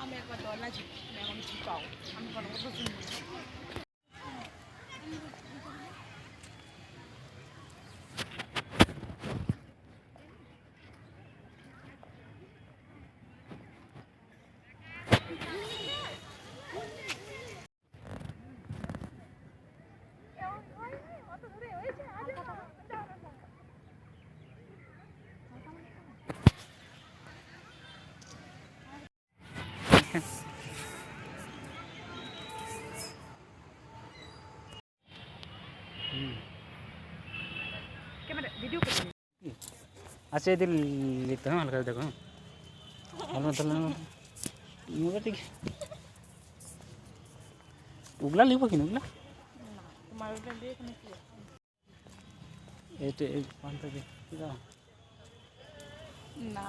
আমি একবার ডলা ঝুঁকি এখন ঝুঁকাও আমি কোনো কথা শুনবো না। कैमरा वीडियो कर अच्छा इधर लेते हैं हल्का देखो मतलब ये ठीक उगला लिबो कि उगला तुम्हारे उधर देखने के एटे एक पांच दे ना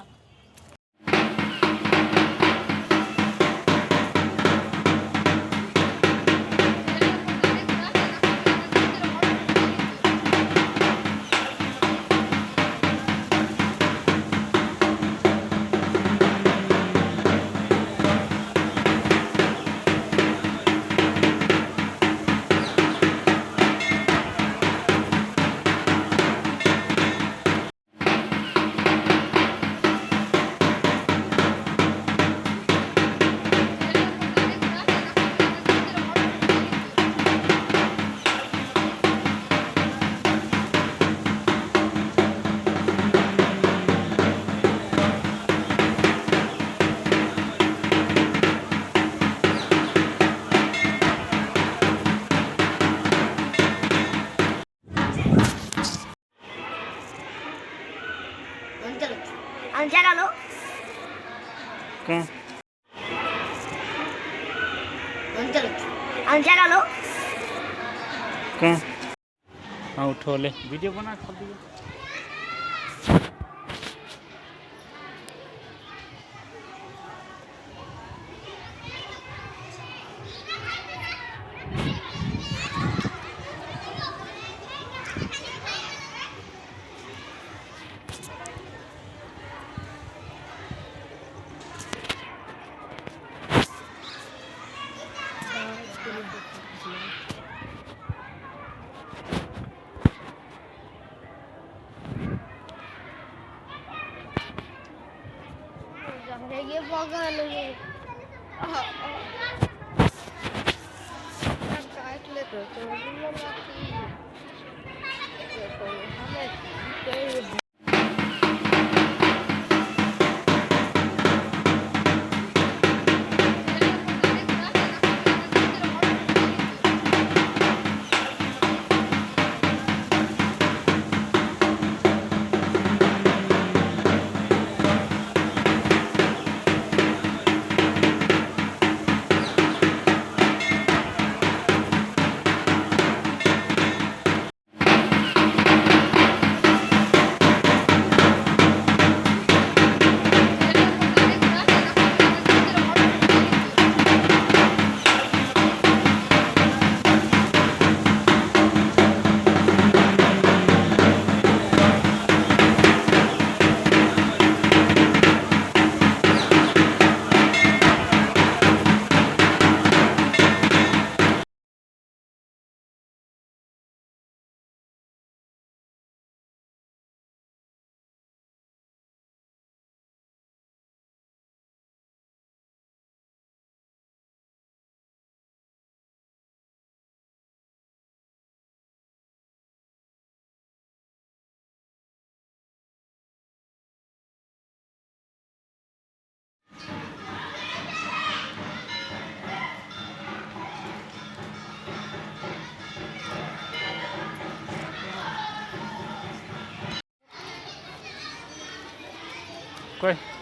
अंजा लो क्या अंजा लो क्या हाँ उठो ले वीडियो बना खोल दिए ये बगल में काट ले तो हमें कोई